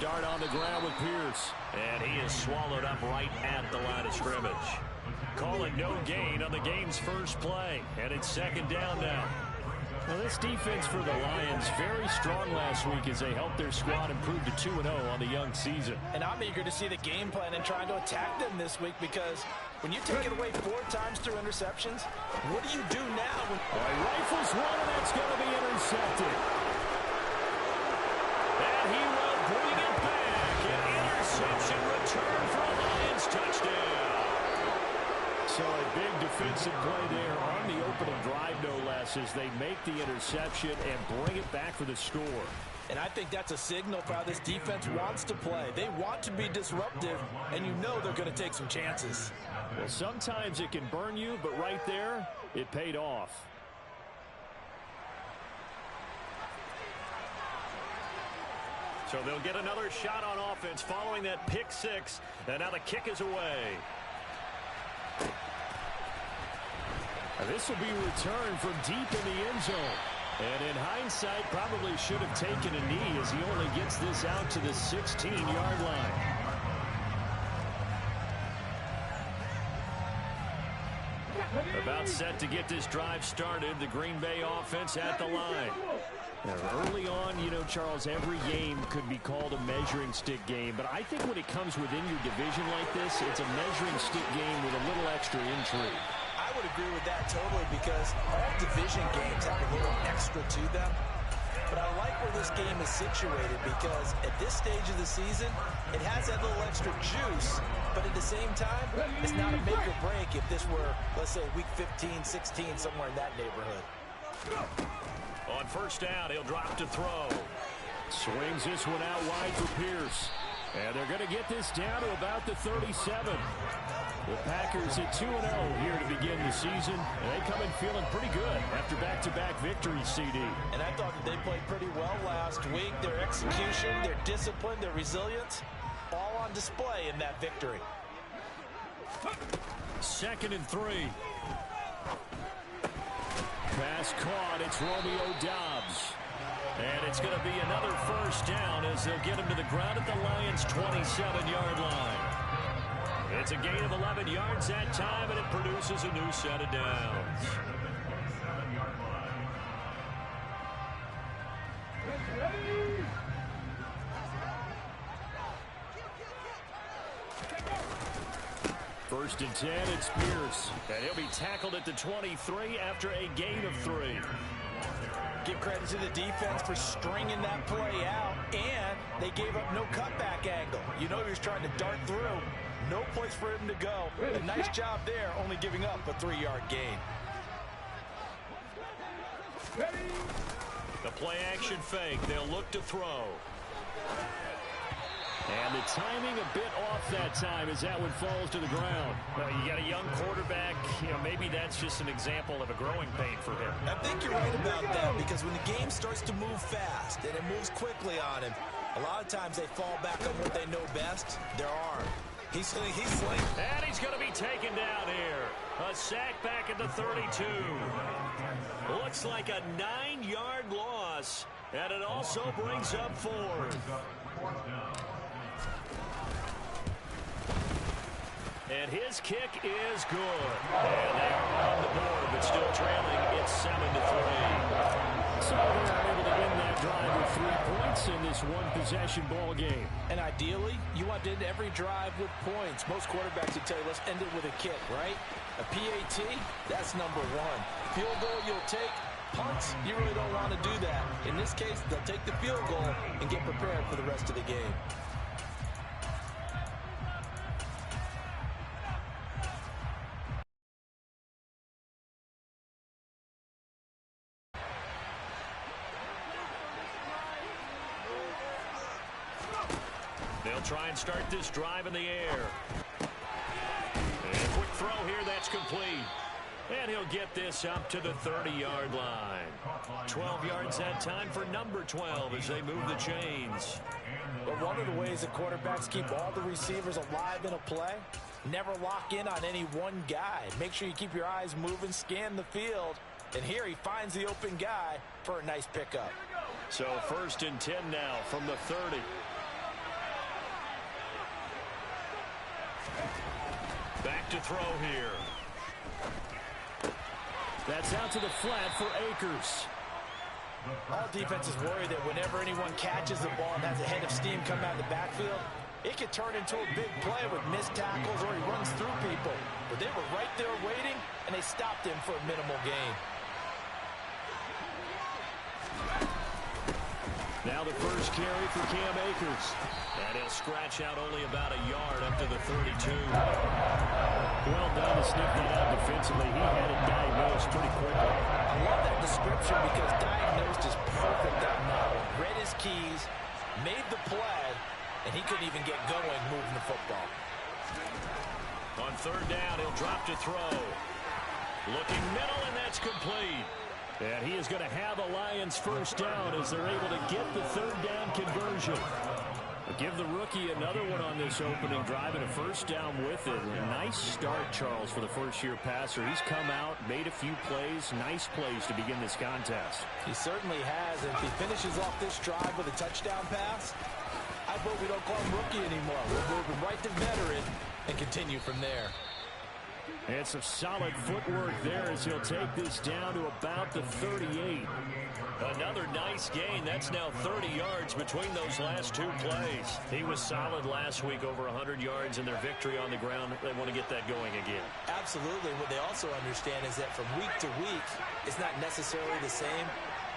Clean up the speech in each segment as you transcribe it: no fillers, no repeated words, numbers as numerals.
start on the ground with Pierce. And he is swallowed up right at the line of scrimmage. Calling no gain on the game's first play. And it's second down now. Well, this defense for the Lions, very strong last week as they helped their squad improve to 2-0 on the young season. And I'm eager to see the game plan and trying to attack them this week, because when you take it away 4 times through interceptions, what do you do now? Rifles one, and that's going to be intercepted. And he will bring it back. An interception return for a Lions touchdown. So a big defensive play there on the opening drive, no less, as they make the interception and bring it back for the score. And I think that's a signal for how this defense wants to play. They want to be disruptive, and you know they're going to take some chances. Well, sometimes it can burn you, but right there, it paid off. So they'll get another shot on offense following that pick six. And now the kick is away. This will be returned from deep in the end zone. And in hindsight, probably should have taken a knee as he only gets this out to the 16-yard line. About set to get this drive started, the Green Bay offense at the line. Now, early on, you know, Charles, every game could be called a measuring stick game. But I think when it comes within your division like this, it's a measuring stick game with a little extra intrigue. I would agree with that totally, because all division games have a little extra to them. But I like where this game is situated, because at this stage of the season, it has that little extra juice. But at the same time, it's not a make or break if this were, let's say, week 15, 16, somewhere in that neighborhood. On first down, he'll drop to throw. Swings this one out wide for Pierce. And they're going to get this down to about the 37. The Packers at 2-0 here to begin the season. And they come in feeling pretty good after back-to-back victories, CD. And I thought that they played pretty well last week. Their execution, their discipline, their resilience, all on display in that victory. 2nd and 3. Pass caught. It's Romeo Doubs. And it's going to be another first down as they'll get him to the ground at the Lions' 27-yard line. It's a gain of 11 yards that time, and it produces a new set of downs. First and 10, it's Pierce. And he'll be tackled at the 23 after a gain of 3. Give credit to the defense for stringing that play out, and they gave up no cutback angle. You know he was trying to dart through. No place for him to go. A nice job there, only giving up a 3-yard gain. The play action fake. They'll look to throw. And the timing a bit off that time as that one falls to the ground. Well, you got a young quarterback. You know, maybe that's just an example of a growing pain for him. I think you're right about that, because when the game starts to move fast and it moves quickly on him, a lot of times they fall back on what they know best, their arm. He's slinging. And he's going to be taken down here. A sack back at the 32. Looks like a 9-yard loss. And it also brings up 4th. And his kick is good. And they are on the board, but still trailing. It's 7-3. So they're able to end that drive with 3 points in this one-possession ball game. And ideally, you want to end every drive with points. Most quarterbacks would tell you, let's end it with a kick, right? A PAT, that's number 1. Field goal, you'll take. Punts, you really don't want to do that. In this case, they'll take the field goal and get prepared for the rest of the game. They'll try and start this drive in the air. And a quick throw here, that's complete. And he'll get this up to the 30-yard line. 12 yards that time for number 12 as they move the chains. But one of the ways that quarterbacks keep all the receivers alive in a play, never lock in on any one guy. Make sure you keep your eyes moving, scan the field. And here he finds the open guy for a nice pickup. So 1st and 10 now from the 30. to throw here. That's out to the flat for Akers. All defenses worry that whenever anyone catches the ball and has a head of steam coming out of the backfield, it could turn into a big play with missed tackles or he runs through people. But they were right there waiting, and they stopped him for a minimal gain. Now the first carry for Cam Akers. And he'll scratch out only about a yard up to the 32. Well done to sniff that out defensively. He had it diagnosed pretty quickly. I love that description because diagnosed is perfect on that one. Read his keys, made the play, and he couldn't even get going moving the football. On third down, he'll drop to throw. Looking middle, and that's complete. And he is going to have a Lions first down as they're able to get the third down conversion. But give the rookie another one on this opening drive and a first down with it. A nice start, Charles, for the first-year passer. He's come out, made a few plays, nice plays to begin this contest. He certainly has, and if he finishes off this drive with a touchdown pass, I vote we don't call him rookie anymore. We'll move him right to veteran and continue from there. And some solid footwork there as he'll take this down to about the 38. Another nice gain. That's now 30 yards between those last two plays. He was solid last week, over 100 yards in their victory on the ground. They want to get that going again. Absolutely. What they also understand is that from week to week, it's not necessarily the same,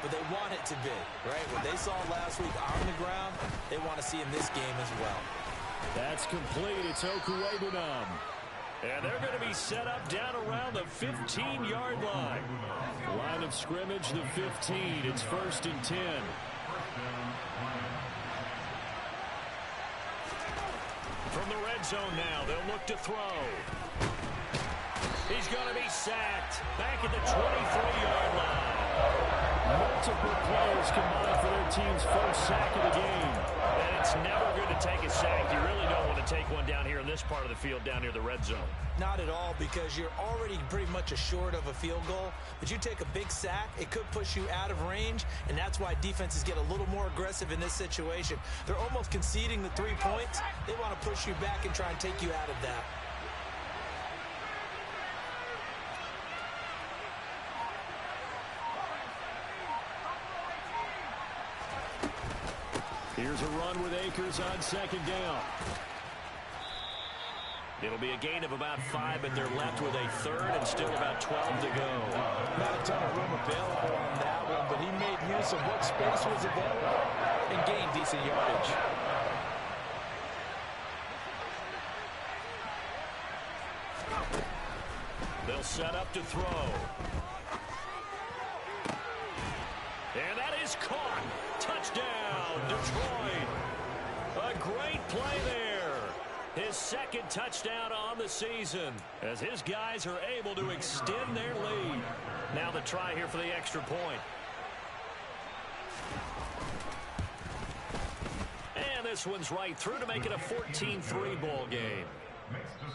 but they want it to be, right? What they saw last week on the ground, they want to see in this game as well. That's complete. It's Okuwebunam. And they're going to be set up down around the 15-yard line. Line of scrimmage, the 15. It's 1st and 10. From the red zone now, they'll look to throw. He's going to be sacked back at the 23-yard line. Multiple players combined for their team's first sack of the game. And it's never good to take a sack. You really don't want to take one down here in this part of the field, down near the red zone. Not at all, because you're already pretty much assured of a field goal. But you take a big sack, it could push you out of range, and that's why defenses get a little more aggressive in this situation. They're almost conceding the 3 points. They want to push you back and try and take you out of that. Here's a run with Akers on second down. It'll be a gain of about 5, but they're left with a third and still about 12 to go. Not a ton of room available on that one, but he made use of what space was available and gained decent yardage. They'll set up to throw. And that is caught. Touchdown, Detroit. A great play there. His second touchdown on the season as his guys are able to extend their lead. Now the try here for the extra point. And this one's right through to make it a 14-3 ball game.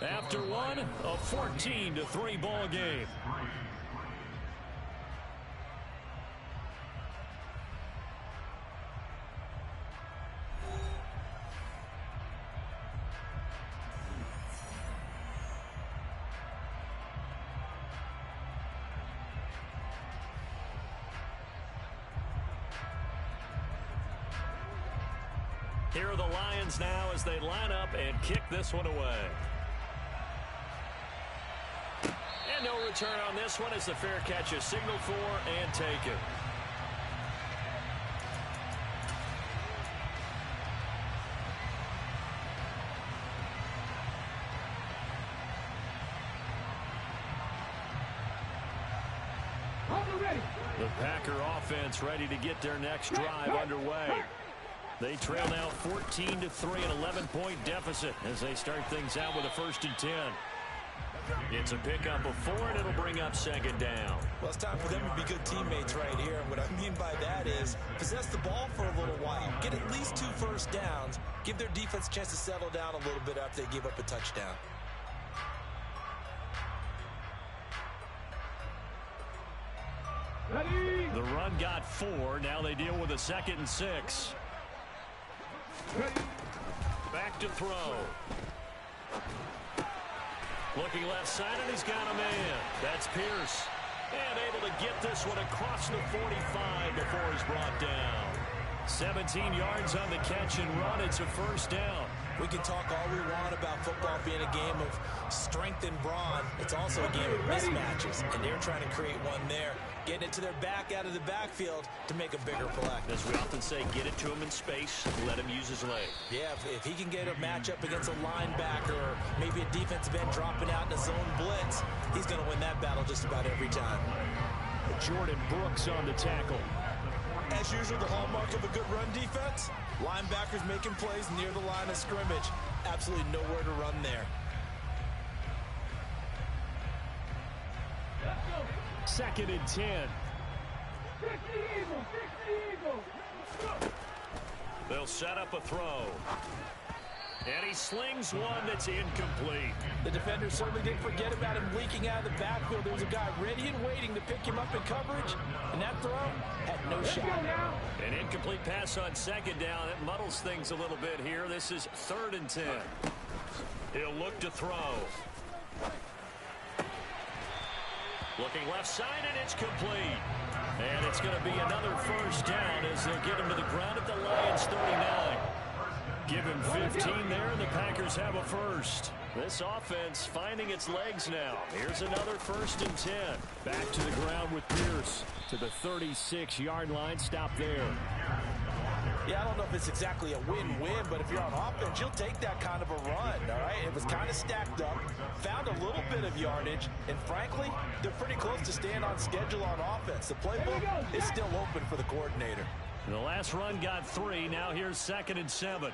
After one, a 14-3 ball game. Here are the Lions now as they line up and kick this one away. And no return on this one as the fair catch is signaled for and taken. The Packer offense ready to get their next drive underway. They trail now 14-3, an 11-point deficit as they start things out with a 1st and 10. It's a pickup of 4, and it'll bring up second down. Well, it's time for them to be good teammates right here. And what I mean by that is possess the ball for a little while. Get at least 2 first downs. Give their defense a chance to settle down a little bit after they give up a touchdown. The run got 4. Now they deal with a 2nd and 6. Back to throw. Looking left side, and he's got a man. That's Pierce. And able to get this one across the 45 before he's brought down. 17 yards on the catch and run. It's a first down. We can talk all we want about football being a game of strength and brawn. It's also a game of mismatches, and they're trying to create one there, getting it to their back out of the backfield to make a bigger play. As we often say, get it to him in space, let him use his leg. Yeah, if he can get a matchup against a linebacker or maybe a defensive end dropping out in a zone blitz, he's going to win that battle just about every time. Jordan Brooks on the tackle. As usual, the hallmark of a good run defense, linebackers making plays near the line of scrimmage. Absolutely nowhere to run there. Second and 10. They'll set up a throw. And he slings one that's incomplete. The defender certainly didn't forget about him leaking out of the backfield. There was a guy ready and waiting to pick him up in coverage, and that throw had no shot. An incomplete pass on second down. It muddles things a little bit here. This is 3rd and 10. He'll look to throw. Looking left side, and it's complete. And it's going to be another first down as they'll get him to the ground at the Lions' 39. Give him 15 there, and the Packers have a first. This offense finding its legs now. Here's another 1st and 10. Back to the ground with Pierce to the 36-yard line. Stop there. Yeah, I don't know if it's exactly a win-win, but if you're on offense, you'll take that kind of a run, all right? It was kind of stacked up, found a little bit of yardage, and frankly, they're pretty close to staying on schedule on offense. The playbook is still open for the coordinator. The last run got 3. Now here's 2nd and 7.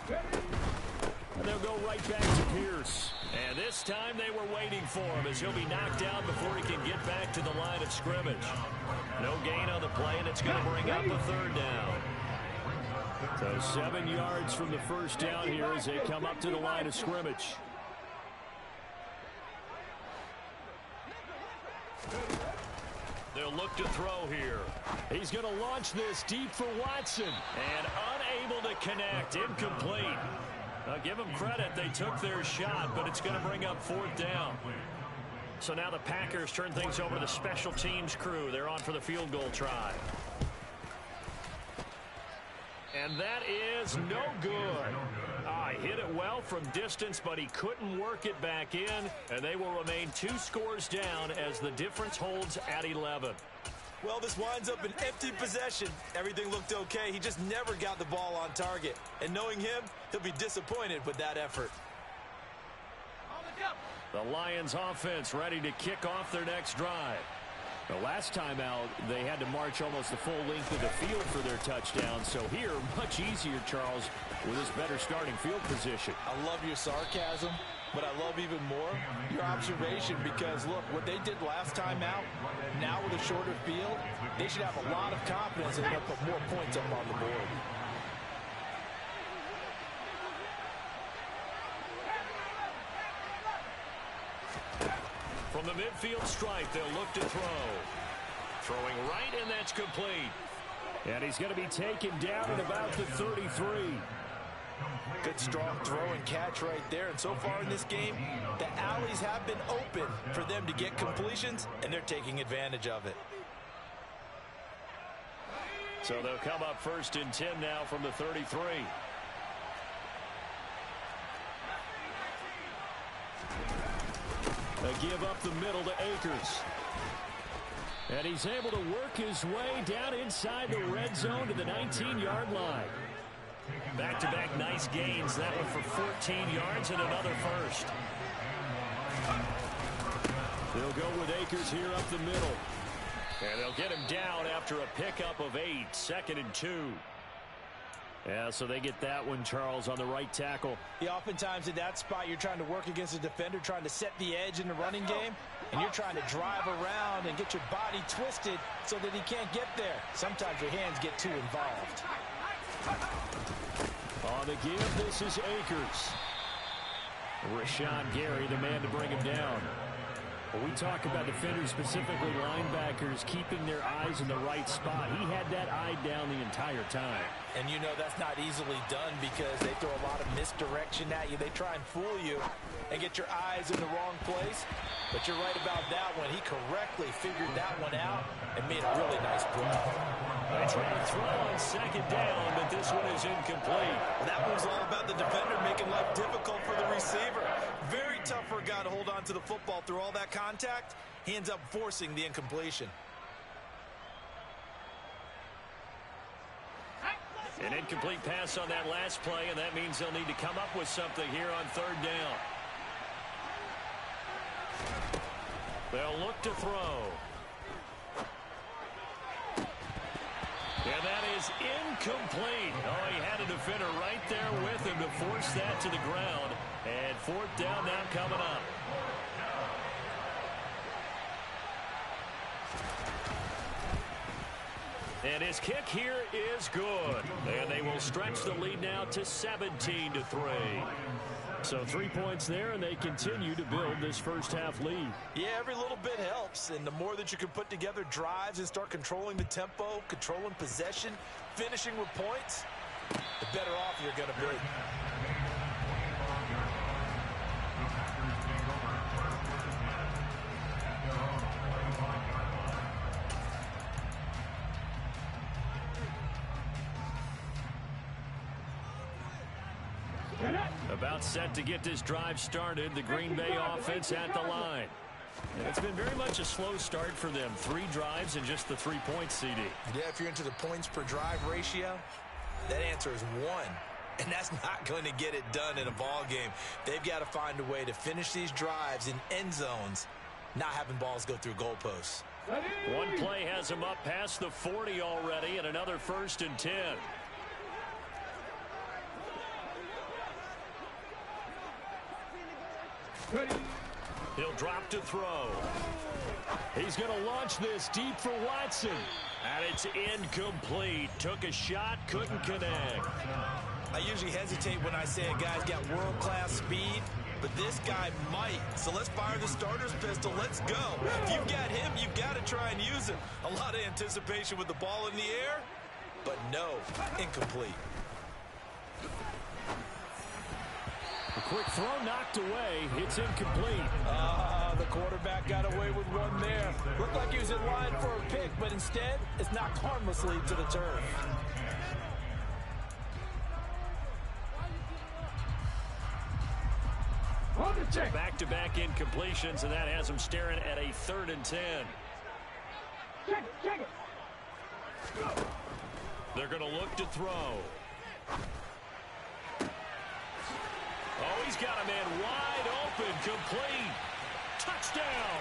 And they'll go right back to Pierce. And this time they were waiting for him as he'll be knocked down before he can get back to the line of scrimmage. No gain on the play, and it's going to bring up a 3rd down. So 7 yards from the first down here as they come up to the line of scrimmage. They'll look to throw here. He's going to launch this deep for Watson. And unable to connect. Incomplete. Now give them credit. They took their shot, but it's going to bring up 4th down. So now the Packers turn things over to the special teams crew. They're on for the field goal try. And that is no good. He hit it well from distance, but he couldn't work it back in. And they will remain 2 scores down as the difference holds at 11. Well, this winds up an empty possession. Everything looked okay. He just never got the ball on target. And knowing him, he'll be disappointed with that effort. The Lions offense ready to kick off their next drive. The last time out, they had to march almost the full length of the field for their touchdown. So here, much easier, Charles, with his better starting field position. I love your sarcasm, but I love even more your observation because, look, what they did last time out, now with a shorter field, they should have a lot of confidence and they'll put more points up on the board. From the midfield stripe, they'll look to throw. Throwing right, and that's complete. And he's going to be taken down at about the 33. Good strong throw and catch right there. And so far in this game, the alleys have been open for them to get completions, and they're taking advantage of it. So they'll come up 1st and 10 now from the 33. They give up the middle to Akers. And he's able to work his way down inside the red zone to the 19-yard line. Back-to-back nice gains. That one for 14 yards and another first. They'll go with Akers here up the middle. And they'll get him down after a pickup of 8. 2nd and 2. Yeah, so they get that one, Charles, on the right tackle. Yeah, oftentimes in that spot, you're trying to work against a defender, trying to set the edge in the running game, and you're trying to drive around and get your body twisted so that he can't get there. Sometimes your hands get too involved. On the give, this is Akers. Rashawn Gary, the man to bring him down. When we talk about defenders, specifically linebackers, keeping their eyes in the right spot, he had that eye down the entire time. And you know that's not easily done because they throw a lot of misdirection at you. They try and fool you and get your eyes in the wrong place. But you're right about that one. He correctly figured that one out and made a really nice play. They try to throw on second down, but this one is incomplete. Well, that one's all about the defender making life difficult for the receiver. Very tough for a guy to hold on to the football through all that contact. He ends up forcing the incompletion. An incomplete pass on that last play, and that means they'll need to come up with something here on third down. They'll look to throw. And that is incomplete. Oh, he had a defender right there with him to force that to the ground. And fourth down now coming up. And his kick here is good. And they will stretch the lead now to 17-3. So 3 points there, and they continue to build this first half lead. Yeah, every little bit helps. And the more that you can put together drives and start controlling the tempo, controlling possession, finishing with points, the better off you're going to be. About set to get this drive started. The Green Bay offense at the line. And it's been very much a slow start for them. 3 drives and just the 3 points, CD. Yeah, if you're into the points per drive ratio, that answer is 1. And that's not going to get it done in a ball game. They've got to find a way to finish these drives in end zones, not having balls go through goalposts. One play has him up past the 40 already, and another 1st and 10. He'll drop to throw. He's going to launch this deep for Watson. And it's incomplete. Took a shot, couldn't connect. I usually hesitate when I say a guy's got world-class speed, but this guy might. So let's fire the starter's pistol. Let's go. If you've got him, you've got to try and use him. A lot of anticipation with the ball in the air, but no, incomplete. A quick throw knocked away. It's incomplete. The quarterback got away with one there. Looked like he was in line for a pick, but instead, it's knocked harmlessly to the turf. Back-to-back incompletions, and that has him staring at a 3rd and 10. They're going to look to throw. Oh, he's got a man wide open, complete. Touchdown.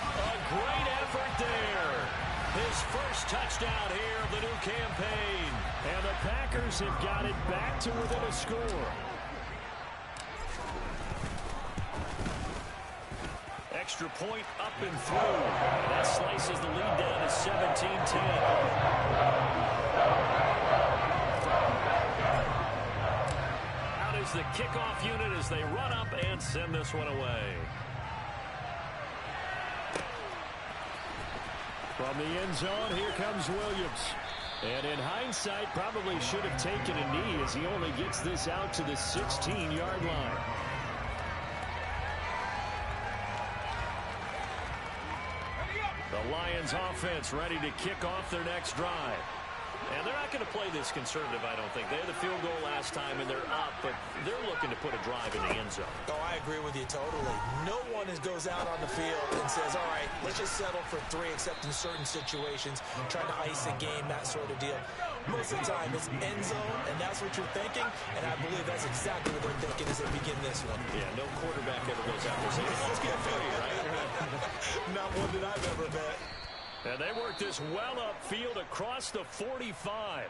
A great effort there. His first touchdown here of the new campaign. And the Packers have got it back to within a score. Extra point up and through. And that slices the lead down to 17-10. The kickoff unit as they run up and send this one away. From the end zone, here comes Williams. And in hindsight, probably should have taken a knee as he only gets this out to the 16-yard line. The Lions offense ready to kick off their next drive. And they're not going to play this conservative, I don't think. They had the field goal last time, and they're up, but they're looking to put a drive in the end zone. Oh, I agree with you totally. No one goes out on the field and says, all right, let's just settle for 3, except in certain situations, trying to ice a game, that sort of deal. Most of the time, it's end zone, and that's what you're thinking, and I believe that's exactly what they're thinking as they begin this one. Yeah, no quarterback ever goes out there saying, let's get 30, right? Not one that I've ever met. And they work this well upfield across the 45.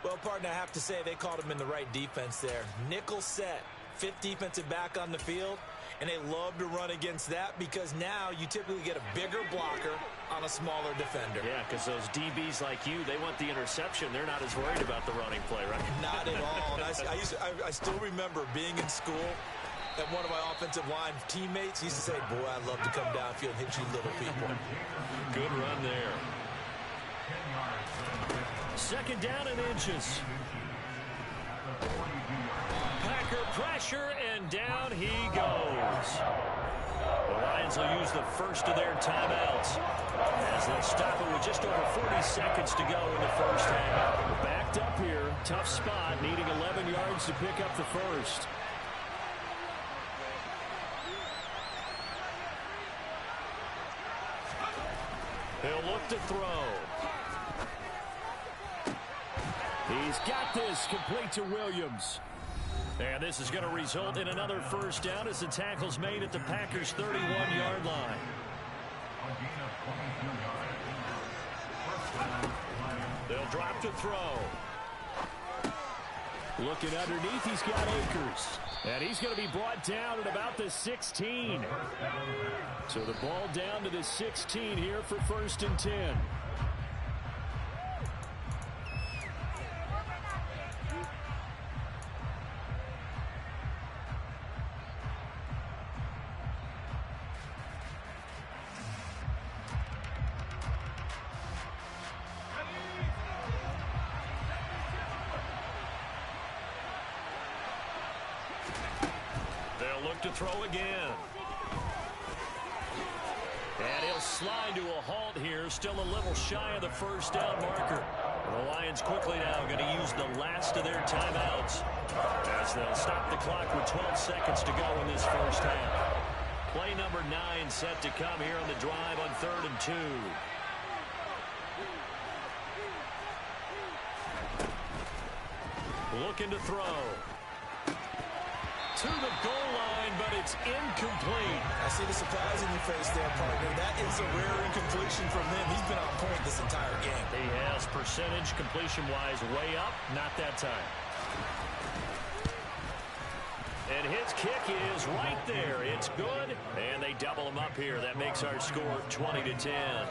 Well, partner, I have to say they caught him in the right defense there. Nickel set, 5th defensive back on the field, and they love to run against that because now you typically get a bigger blocker on a smaller defender. Yeah, because those DBs like you, they want the interception. They're not as worried about the running play, right? Not at all. And I still remember being in school, And one of my offensive line teammates used to say, boy, I'd love to come downfield and hit you little people. Good run there. Second down and inches. Packer pressure, and down he goes. The Lions will use the first of their timeouts as they'll stop it with just over 40 seconds to go in the first half. Backed up here. Tough spot. Needing 11 yards to pick up the first. He'll look to throw. He's got this, complete to Williams. And this is going to result in another first down as the tackle's made at the Packers' 31-yard line. They'll drop to throw. Looking underneath, he's got Akers. And he's going to be brought down at about the 16. So the ball down to the 16 here for 1st and 10. To throw again. And he'll slide to a halt here, still a little shy of the first down marker. The Lions quickly now going to use the last of their timeouts as they'll stop the clock with 12 seconds to go in this first half. Play number 9 set to come here on the drive on 3rd and 2. Looking to throw. To the goal line, but it's incomplete. I see the surprise in your face there, partner. That is a rare incompletion from him. He's been on point this entire game. He has percentage completion-wise way up. Not that time. And his kick is right there. It's good. And they double him up here. That makes our score 20-10.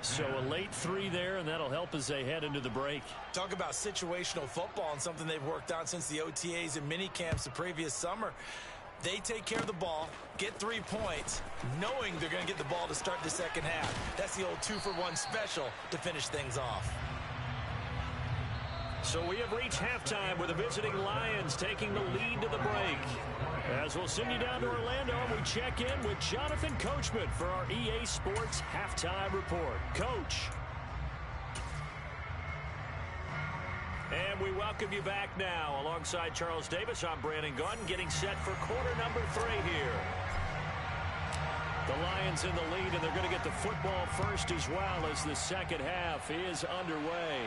So a late 3 there, and that'll help as they head into the break. Talk about situational football and something they've worked on since the OTAs and mini camps the previous summer. They take care of the ball, get 3 points, knowing they're going to get the ball to start the second half. That's the old 2-for-1 special to finish things off. So we have reached halftime with the visiting Lions taking the lead to the break. As we'll send you down to Orlando, and we check in with Jonathan Coachman for our EA Sports Halftime Report. Coach. And we welcome you back now. Alongside Charles Davis, I'm Brandon Gunn, getting set for quarter number 3 here. The Lions in the lead, and they're going to get the football first as well as the second half is underway.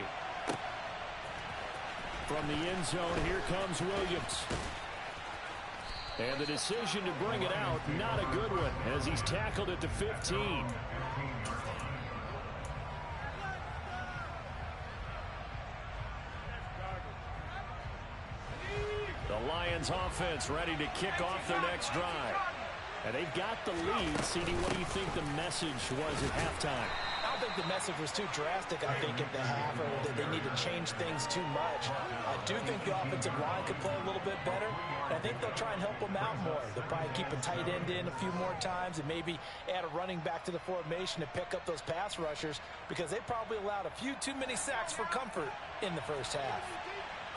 From the end zone, here comes Williams. And the decision to bring it out, not a good one, as he's tackled at the 15. The Lions offense ready to kick off their next drive. And they've got the lead. CD, what do you think the message was at halftime? I don't think the message was too drastic, I think, at the half, or that they need to change things too much. I do think the offensive line could play a little bit better, and I think they'll try and help them out more. They'll probably keep a tight end in a few more times and maybe add a running back to the formation to pick up those pass rushers, because they probably allowed a few too many sacks for comfort in the first half.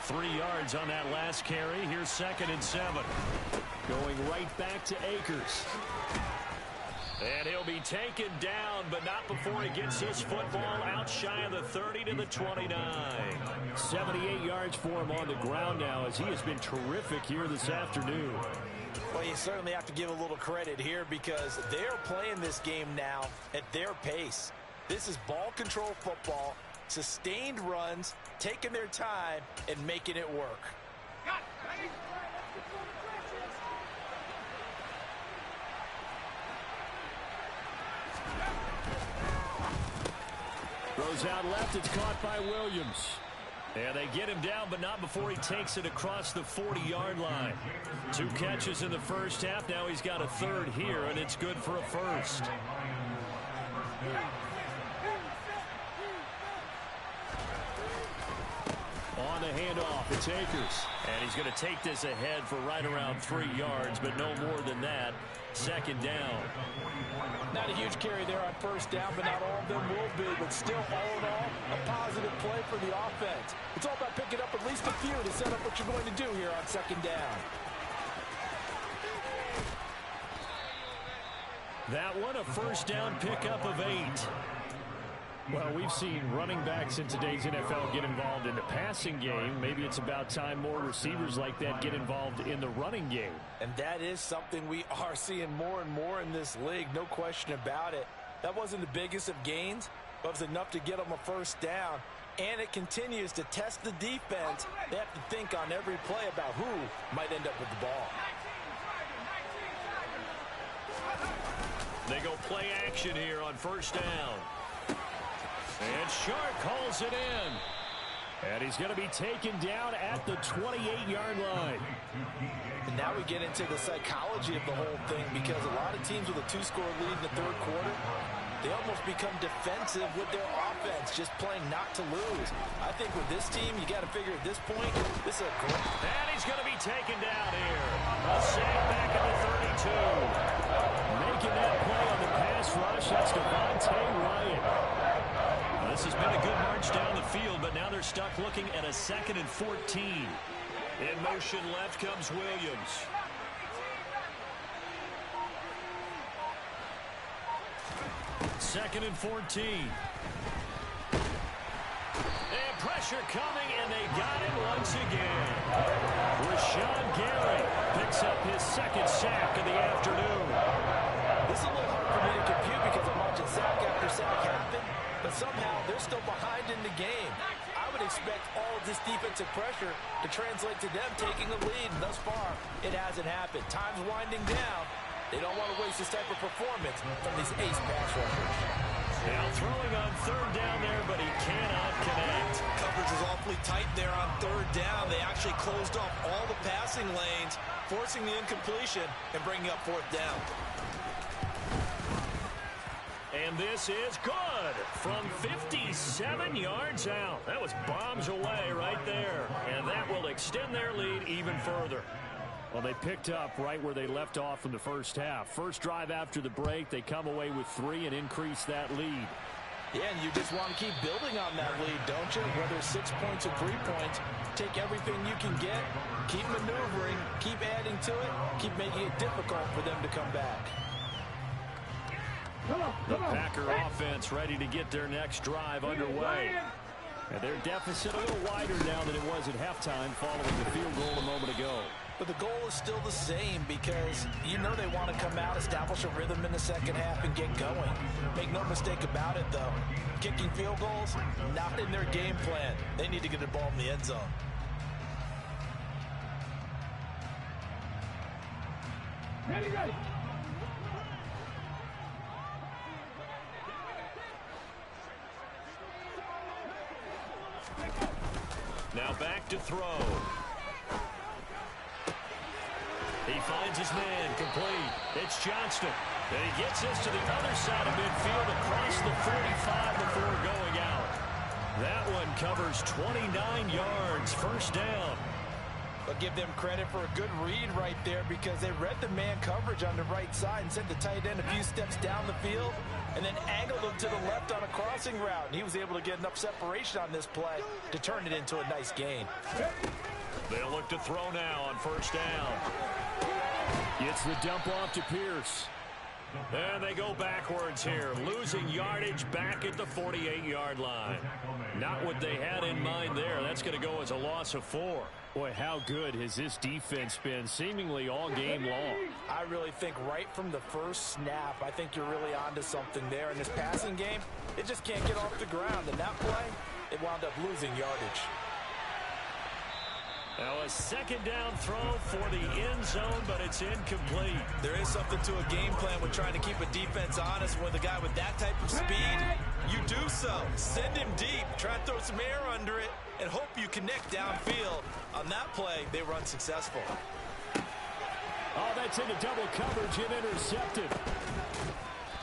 3 yards on that last carry. Here's 2nd and 7. Going right back to Akers. And he'll be taken down, but not before he gets his football out shy of the 30 to the 29. 78 yards for him on the ground now, as he has been terrific here this afternoon. Well, you certainly have to give a little credit here, because they're playing this game now at their pace. This is ball control football, sustained runs, taking their time, and making it work. Throws out left. It's caught by Williams. And they get him down, but not before he takes it across the 40-yard line. 2 catches in the first half. Now he's got a 3rd here, and it's good for a first. On the handoff, it's Akers. And he's going to take this ahead for right around 3 yards, but no more than that. Second down. Not a huge carry there on first down, but not all of them will be. But still, all in all, a positive play for the offense. It's all about picking up at least a few to set up what you're going to do here on second down. That one, a first down pickup of 8. Well, we've seen running backs in today's NFL get involved in the passing game. Maybe it's about time more receivers like that get involved in the running game. And that is something we are seeing more and more in this league, no question about it. That wasn't the biggest of gains, but it was enough to get them a first down. And it continues to test the defense. They have to think on every play about who might end up with the ball. They go play action here on first down. And Sharp calls it in. And he's going to be taken down at the 28-yard line. And now we get into the psychology of the whole thing, because a lot of teams with a 2-score lead in the third quarter, they almost become defensive with their offense, just playing not to lose. I think with this team, you got to figure at this point, this is a great... And he's going to be taken down here. A sack back at the 32. Making that play on the pass rush, that's Devontae Ryan. This has been a good march down the field, but now they're stuck looking at a 2nd and 14. In motion left comes Williams. Second and 14. And pressure coming, and they got him once again. Rashawn Gary picks up his 2nd sack of the afternoon. This is a little hard for me to compute because I'm watching sack after sack happen, but somehow they're still behind in the game. I would expect all of this defensive pressure to translate to them taking a lead, and thus far, it hasn't happened. Time's winding down. They don't want to waste this type of performance from these ace pass rushers. Now throwing on third down there, but he cannot connect. Coverage is awfully tight there on third down. They actually closed off all the passing lanes, forcing the incompletion and bringing up fourth down. And this is good from 57 yards out. That was bombs away right there. And that will extend their lead even further. Well, they picked up right where they left off in the first half. First drive after the break, they come away with 3 and increase that lead. Yeah, and you just want to keep building on that lead, don't you? Whether it's 6 points or 3 points, take everything you can get, keep maneuvering, keep adding to it, keep making it difficult for them to come back. The Packer offense ready to get their next drive underway. And their deficit a little wider now than it was at halftime following the field goal a moment ago. But the goal is still the same, because you know they want to come out, establish a rhythm in the second half, and get going. Make no mistake about it, though. Kicking field goals, not in their game plan. They need to get the ball in the end zone. Ready. Now back to throw. He finds his man, complete. It's Johnston. And he gets this to the other side of midfield across the 45 before going out. That one covers 29 yards, first down. But give them credit for a good read right there, because they read the man coverage on the right side and sent the tight end a few steps down the field and then angled him to the left on a crossing route. And he was able to get enough separation on this play to turn it into a nice gain. They'll look to throw now on first down. Gets the dump off to Pierce. And they go backwards here, losing yardage back at the 48-yard line. Not what they had in mind there. That's going to go as a loss of 4. Boy, how good has this defense been seemingly all game long? I really think right from the first snap, I think you're really onto something there. In this passing game, it just can't get off the ground. And that play, it wound up losing yardage. Now a second down throw for the end zone, but it's incomplete. There is something to a game plan with trying to keep a defense honest. With a guy with that type of speed, you do so. Send him deep, try and throw some air under it, and hope you connect downfield. On that play, they were unsuccessful. Oh, that's into double coverage and intercepted.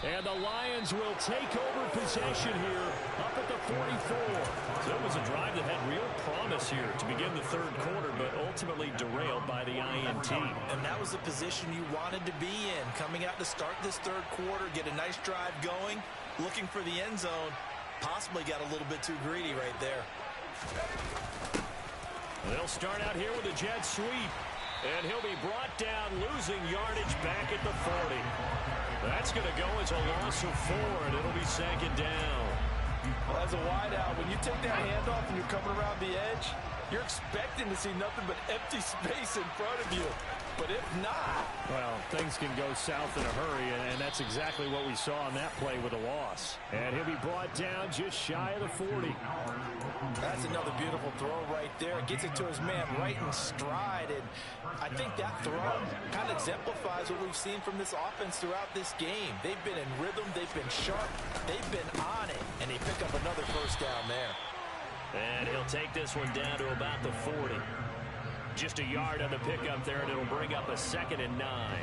And the Lions will take over possession here up at the 44. So it was a drive that had real promise promise here to begin the third quarter, but ultimately derailed by the INT. And that was the position you wanted to be in. Coming out to start this third quarter, get a nice drive going, looking for the end zone. Possibly got a little bit too greedy right there. They'll start out here with a jet sweep. And he'll be brought down, losing yardage back at the 40. That's going to go as a loss of 4, and it'll be second down. Well, as a wideout, when you take that handoff and you're coming around the edge, you're expecting to see nothing but empty space in front of you. But if not... Well, things can go south in a hurry, and that's exactly what we saw on that play with a loss. And he'll be brought down just shy of the 40. That's another beautiful throw right there. Gets it to his man right in stride. And I think that throw kind of exemplifies what we've seen from this offense throughout this game. They've been in rhythm. They've been sharp. They've been on it. And they pick up another first down there. And he'll take this one down to about the 40. Just a yard on the pickup there, and it'll bring up a 2nd and 9.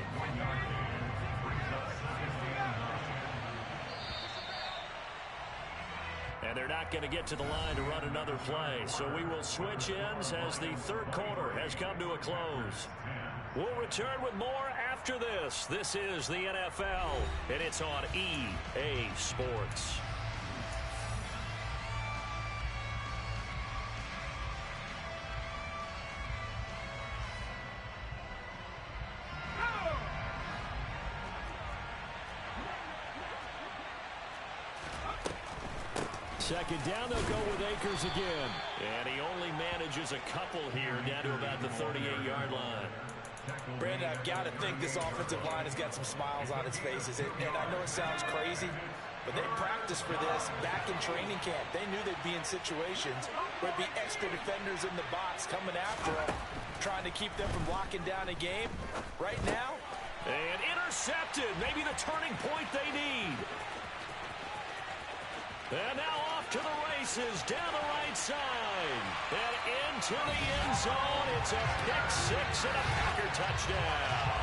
And they're not going to get to the line to run another play. So we will switch ends as the third quarter has come to a close. We'll return with more after this. This is the NFL, and it's on EA Sports. Second down, they'll go with Akers again. And he only manages a couple here down to about the 38-yard line. Brandon, I've got to think this offensive line has got some smiles on its faces. And I know it sounds crazy, but they practiced for this back in training camp. They knew they'd be in situations where there'd be extra defenders in the box coming after them, trying to keep them from locking down a game. Right now, and intercepted. Maybe the turning point they need. And now off to the races, down the right side. And into the end zone. It's a pick-6 and a Packer touchdown.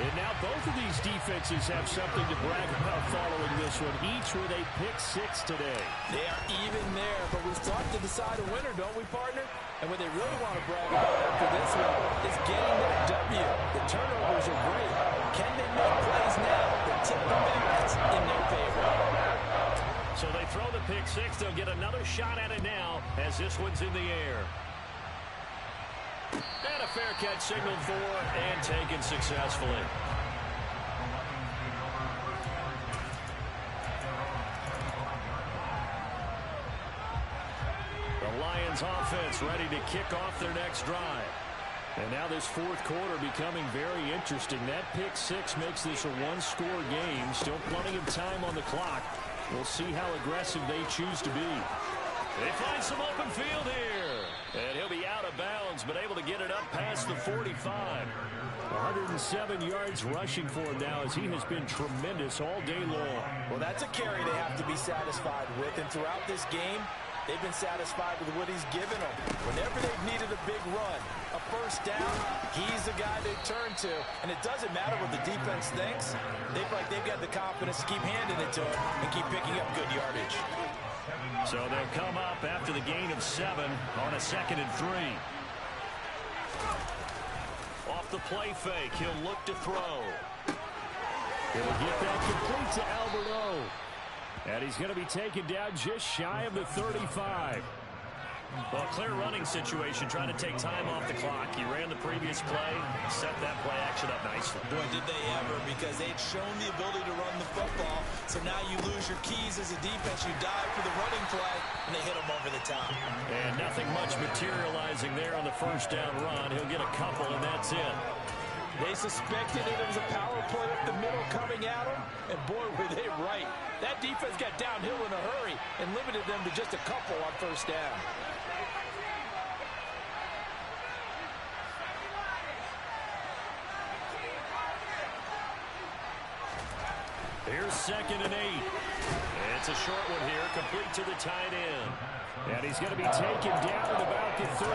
And now both of these defenses have something to brag about following this one, each with a pick-6 today. They are even there, but we've sought to decide a winner, don't we, partner? And what they really want to brag about after this one is getting that W. The turnovers are great. Can they make plays now that tip the balance in their favor? So they throw the pick-6. They'll get another shot at it now as this one's in the air. And a fair catch signaled for and taken successfully. The Lions offense ready to kick off their next drive. And now this fourth quarter becoming very interesting. That pick-6 makes this a one-score game. Still plenty of time on the clock. We'll see how aggressive they choose to be. They find some open field here. And he'll be out of bounds, but able to get it up past the 45. 107 yards rushing for him now as he has been tremendous all day long. Well, that's a carry they have to be satisfied with. And throughout this game, they've been satisfied with what he's given them. Whenever they've needed a big run, a first down, he's the guy they turn to. And it doesn't matter what the defense thinks. They've got the confidence to keep handing it to him and keep picking up good yardage. So they'll come up after the gain of 7 on a 2nd and 3. Off the play fake, he'll look to throw. He'll get that complete to Alberto. And he's going to be taken down just shy of the 35. Well, clear running situation, trying to take time off the clock. He ran the previous play, set that play action up nicely. Boy, did they ever, because they'd shown the ability to run the football. So now you lose your keys as a defense. You dive for the running play, and they hit him over the top. And nothing much materializing there on the first down run. He'll get a couple, and that's it. They suspected it was a power play up the middle coming at them, and boy, were they right. That defense got downhill in a hurry and limited them to just a couple on first down. Here's 2nd and 8. It's a short one here, complete to the tight end. And he's going to be taken down at about the 33.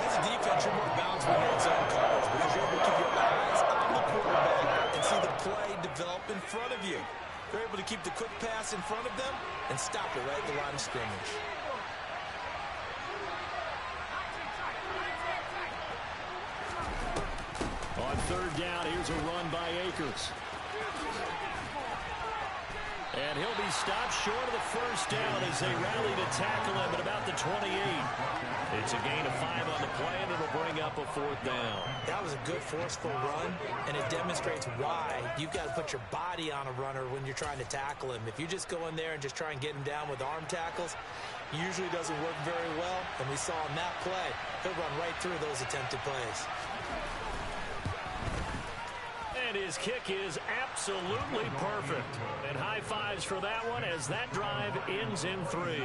As a defense, you're more balanced when you're in zone coverage because you're able to keep your eyes on the quarterback and see the play develop in front of you. You're able to keep the quick pass in front of them and stop it right at the line of scrimmage. third down. Here's a run by Akers. And he'll be stopped short of the first down as they rally to tackle him at about the 28. It's a gain of 5 on the play, and it'll bring up a fourth down. That was a good forceful run, and it demonstrates why you've got to put your body on a runner when you're trying to tackle him. If you just go in there and just try and get him down with arm tackles, usually doesn't work very well. And we saw in that play, he'll run right through those attempted plays. And his kick is absolutely perfect. And high fives for that one as that drive ends in 3.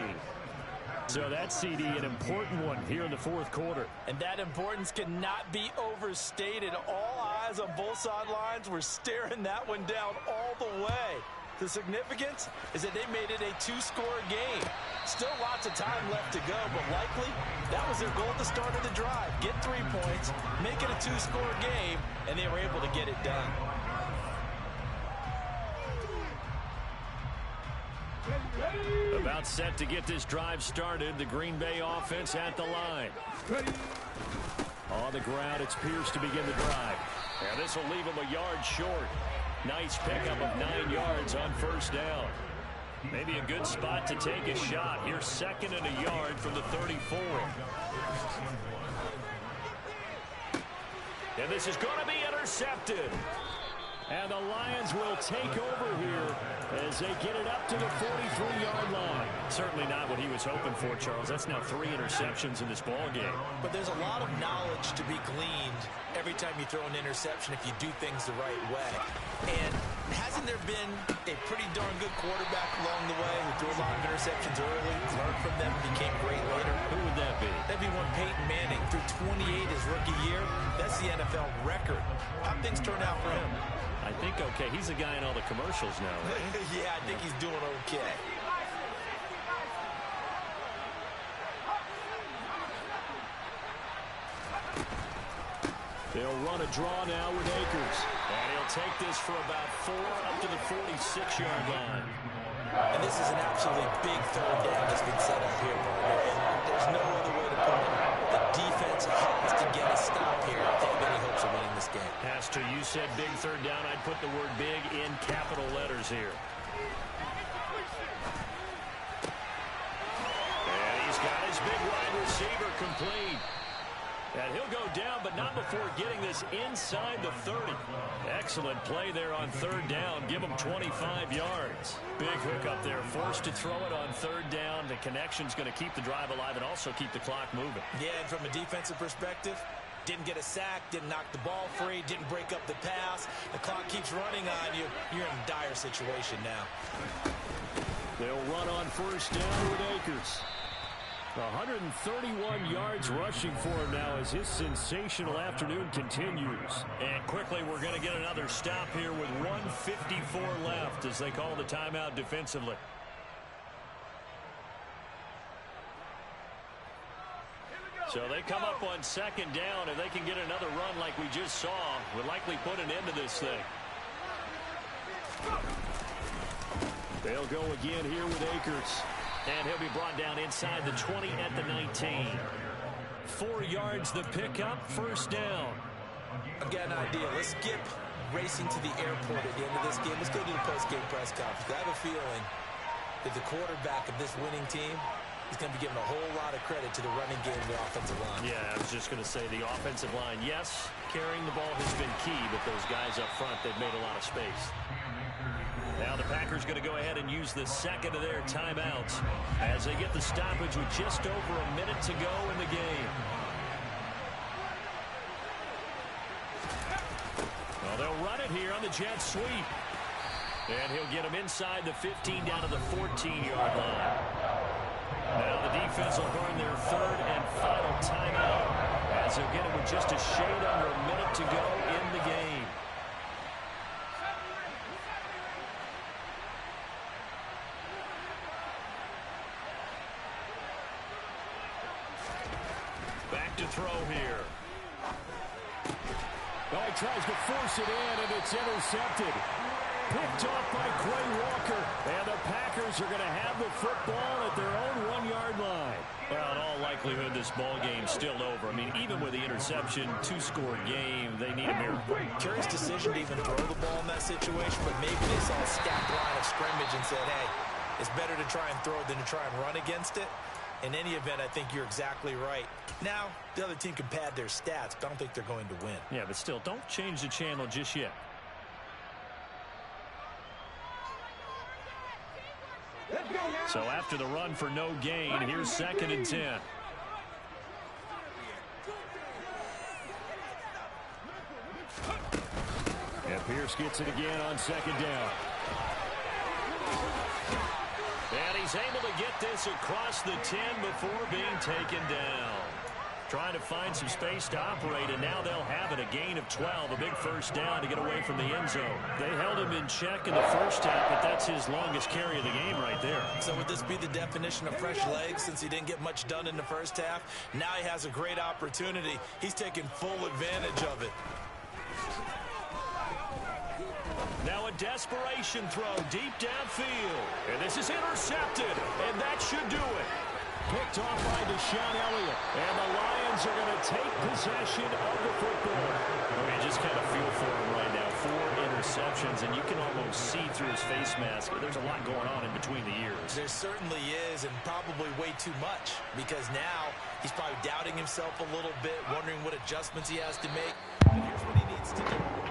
So that CD, an important one here in the fourth quarter. And that importance cannot be overstated. All eyes on both sidelines were staring that one down all the way. The significance is that they made it a 2-score game. Still lots of time left to go, but likely that was their goal at the start of the drive. Get 3 points, make it a 2-score game, and they were able to get it done. About set to get this drive started. The Green Bay offense at the line. On the ground, it's Pierce to begin the drive. And this will leave him a yard short. Nice pickup of 9 yards on first down. Maybe a good spot to take a shot. Here's 2nd and a yard from the 34. And this is going to be intercepted. And the Lions will take over here as they get it up to the 43-yard line. Certainly not what he was hoping for, Charles. That's now 3 interceptions in this ball game. But there's a lot of knowledge to be gleaned every time you throw an interception if you do things the right way. And hasn't there been a pretty darn good quarterback along the way who threw a lot of interceptions early, learned from them, became great later? Who would that be? That'd be one Peyton Manning. Threw 28 his rookie year. That's the NFL record. How'd things turn out for him? I think okay. He's a guy in all the commercials now, right? Yeah, I think he's doing okay. They'll run a draw now with Akers. And he'll take this for about 4 up to the 46-yard line. And this is an absolutely big third down that's been set up here, partner. And there's no other way to put it. The defense has to get a stop here if they have any hopes of winning this game. Pastor, you said big third down. I'd put the word big in capital letters here. And he's got his big wide receiver complete. And he'll go down, but not before getting this inside the 30. Excellent play there on third down. Give him 25 yards. Big hook up there. Forced to throw it on third down. The connection's going to keep the drive alive and also keep the clock moving. Yeah, and from a defensive perspective, didn't get a sack, didn't knock the ball free, didn't break up the pass. The clock keeps running on you. You're in a dire situation now. They'll run on first down with Akers. 131 yards rushing for him now as his sensational afternoon continues. And quickly we're going to get another stop here with 1:54 left as they call the timeout defensively. So they come up on second down. If they can get another run like we just saw, would likely put an end to this thing. They'll go again here with Akers. And he'll be brought down inside the 20 at the 19. 4 yards the pickup, first down. I've got an idea. Let's skip racing to the airport at the end of this game. Let's go to the post-game press conference. I have a feeling that the quarterback of this winning team is going to be given a whole lot of credit to the running game and the offensive line. Yeah, I was just going to say the offensive line, yes, carrying the ball has been key, but those guys up front, they've made a lot of space. Now the Packers going to go ahead and use the second of their timeouts as they get the stoppage with just over a minute to go in the game. Well, they'll run it here on the jet sweep. And he'll get him inside the 15 down to the 14-yard line. Now the defense will burn their third and final timeout as they'll get it with just a shade under a minute to go in the game. Back to throw here. Oh, he tries to force it in, and it's intercepted. Picked off by Quay Walker. And the Packers are going to have the football at their own 1-yard line. Well, in all likelihood, likelihood this ball game's still over. I mean, even with the interception, 2-score game, they need a miracle. Curious decision to even throw the ball in that situation, but maybe they saw a stacked line of scrimmage and said, hey, it's better to try and throw than to try and run against it. In any event, I think you're exactly right. Now, the other team can pad their stats, but I don't think they're going to win. Yeah, but still, don't change the channel just yet. So after the run for no gain, here's 2nd and 10. And Pierce gets it again on 2nd down. And he's able to get this across the 10 before being taken down. Trying to find some space to operate, and now they'll have it. A gain of 12, a big first down to get away from the end zone. They held him in check in the first half, but that's his longest carry of the game right there. So would this be the definition of fresh legs since he didn't get much done in the first half? Now he has a great opportunity. He's taking full advantage of it. Now a desperation throw deep downfield. And this is intercepted, and that should do it. Picked off by Deshaun Elliott. And the Lions are going to take possession of the football. I mean, just kind of feel for him right now. 4 interceptions, and you can almost see through his face mask. There's a lot going on in between the ears. There certainly is, and probably way too much, because now he's probably doubting himself a little bit, wondering what adjustments he has to make. And here's what he needs to do.